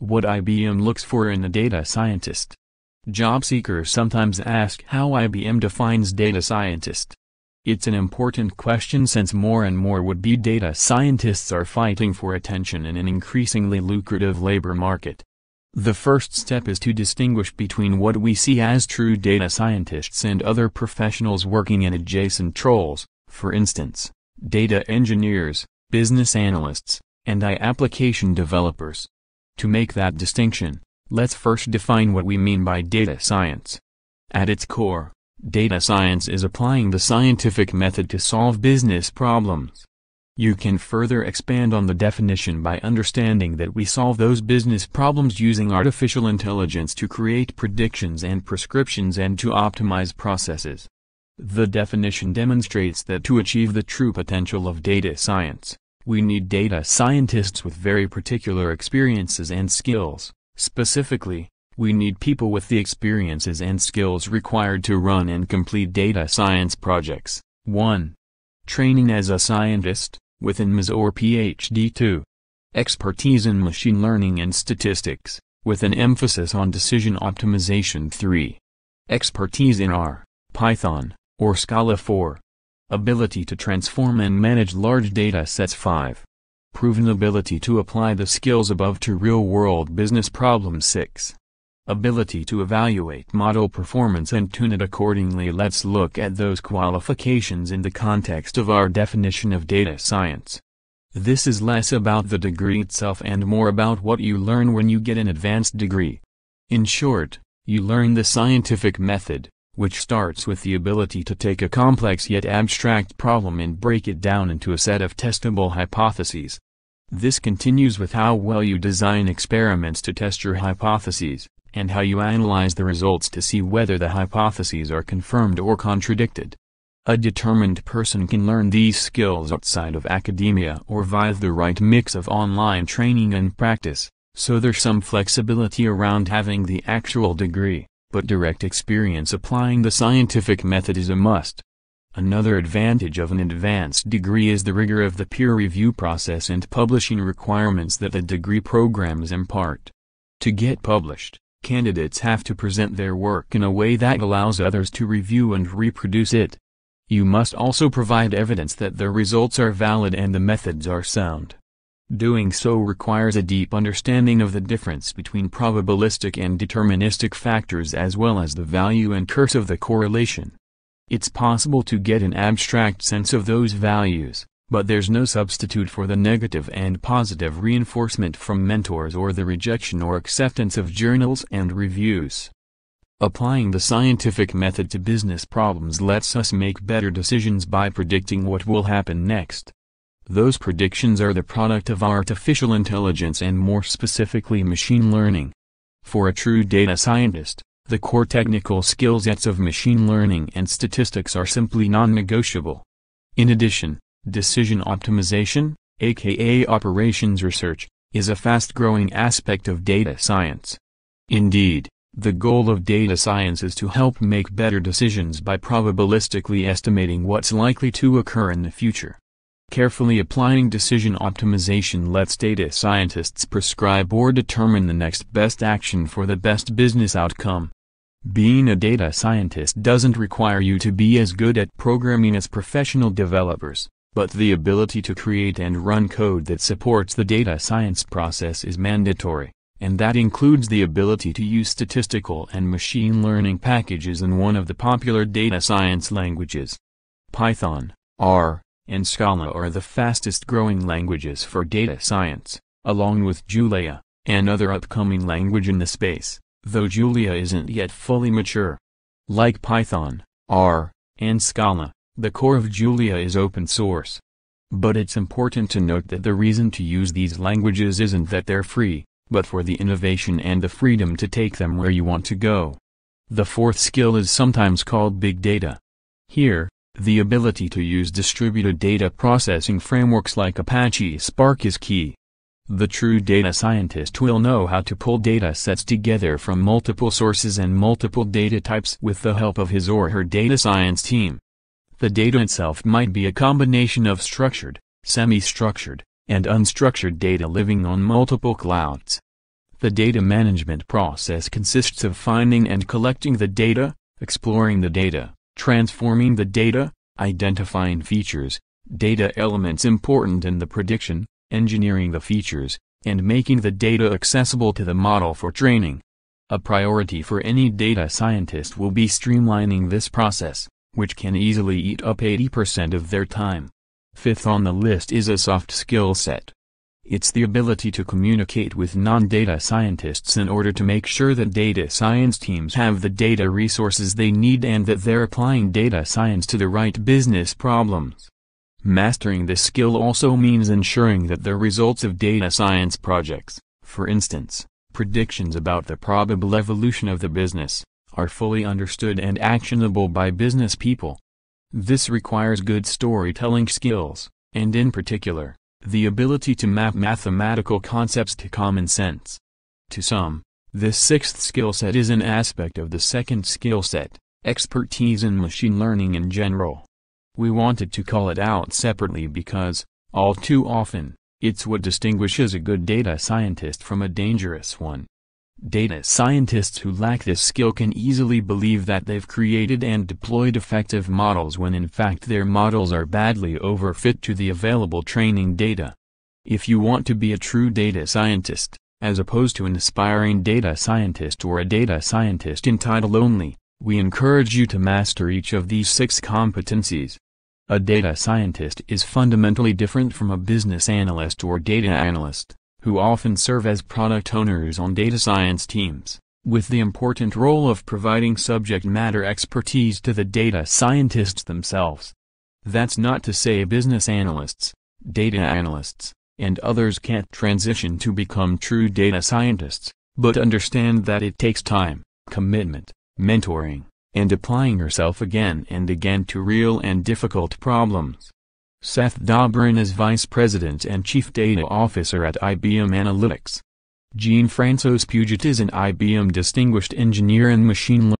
What IBM looks for in a data scientist. Job seekers sometimes ask how IBM defines data scientist. It's an important question since more and more would-be data scientists are fighting for attention in an increasingly lucrative labor market. The first step is to distinguish between what we see as true data scientists and other professionals working in adjacent roles, for instance, data engineers, business analysts, and application developers. To make that distinction, let's first define what we mean by data science. At its core, data science is applying the scientific method to solve business problems. You can further expand on the definition by understanding that we solve those business problems using artificial intelligence to create predictions and prescriptions and to optimize processes. The definition demonstrates that to achieve the true potential of data science, we need data scientists with very particular experiences and skills. Specifically, we need people with the experiences and skills required to run and complete data science projects. 1. Training as a scientist, with an MS or PhD. 2. Expertise in machine learning and statistics, with an emphasis on decision optimization. 3. Expertise in R, Python, or Scala. 4. Ability to transform and manage large data sets. 5. Proven ability to apply the skills above to real-world business problems. 6. Ability to evaluate model performance and tune it accordingly. Let's look at those qualifications in the context of our definition of data science. This is less about the degree itself and more about what you learn when you get an advanced degree. In short, you learn the scientific method, which starts with the ability to take a complex yet abstract problem and break it down into a set of testable hypotheses. This continues with how well you design experiments to test your hypotheses, and how you analyze the results to see whether the hypotheses are confirmed or contradicted. A determined person can learn these skills outside of academia or via the right mix of online training and practice, so there's some flexibility around having the actual degree, but direct experience applying the scientific method is a must. Another advantage of an advanced degree is the rigor of the peer review process and publishing requirements that the degree programs impart. To get published, candidates have to present their work in a way that allows others to review and reproduce it. You must also provide evidence that the results are valid and the methods are sound. Doing so requires a deep understanding of the difference between probabilistic and deterministic factors as well as the value and curse of the correlation. It's possible to get an abstract sense of those values, but there's no substitute for the negative and positive reinforcement from mentors or the rejection or acceptance of journals and reviews. Applying the scientific method to business problems lets us make better decisions by predicting what will happen next. Those predictions are the product of artificial intelligence and more specifically machine learning. For a true data scientist, the core technical skill sets of machine learning and statistics are simply non-negotiable. In addition, decision optimization, aka operations research, is a fast-growing aspect of data science. Indeed, the goal of data science is to help make better decisions by probabilistically estimating what's likely to occur in the future. Carefully applying decision optimization lets data scientists prescribe or determine the next best action for the best business outcome. Being a data scientist doesn't require you to be as good at programming as professional developers, but the ability to create and run code that supports the data science process is mandatory, and that includes the ability to use statistical and machine learning packages in one of the popular data science languages. Python, R, and Scala are the fastest-growing languages for data science, along with Julia, another upcoming language in the space, though Julia isn't yet fully mature. Like Python, R, and Scala, the core of Julia is open source. But it's important to note that the reason to use these languages isn't that they're free, but for the innovation and the freedom to take them where you want to go. The fourth skill is sometimes called big data. Here, the ability to use distributed data processing frameworks like Apache Spark is key. The true data scientist will know how to pull data sets together from multiple sources and multiple data types with the help of his or her data science team. The data itself might be a combination of structured, semi-structured, and unstructured data living on multiple clouds. The data management process consists of finding and collecting the data, exploring the data, transforming the data, identifying features, data elements important in the prediction, engineering the features, and making the data accessible to the model for training. A priority for any data scientist will be streamlining this process, which can easily eat up 80% of their time. Fifth on the list is a soft skill set. It's the ability to communicate with non-data scientists in order to make sure that data science teams have the data resources they need and that they're applying data science to the right business problems. Mastering this skill also means ensuring that the results of data science projects, for instance, predictions about the probable evolution of the business, are fully understood and actionable by business people. This requires good storytelling skills, and in particular, the ability to map mathematical concepts to common sense. To some, this sixth skill set is an aspect of the second skill set, expertise in machine learning in general. We wanted to call it out separately because, all too often, it's what distinguishes a good data scientist from a dangerous one. Data scientists who lack this skill can easily believe that they've created and deployed effective models when in fact their models are badly overfit to the available training data. If you want to be a true data scientist, as opposed to an aspiring data scientist or a data scientist in title only, we encourage you to master each of these 6 competencies. A data scientist is fundamentally different from a business analyst or data analyst, who often serve as product owners on data science teams, with the important role of providing subject matter expertise to the data scientists themselves. That's not to say business analysts, data analysts, and others can't transition to become true data scientists, but understand that it takes time, commitment, mentoring, and applying yourself again and again to real and difficult problems. Seth Dobrin is Vice President and Chief Data Officer at IBM Analytics. Jean-François Puget is an IBM Distinguished Engineer in Machine Learning.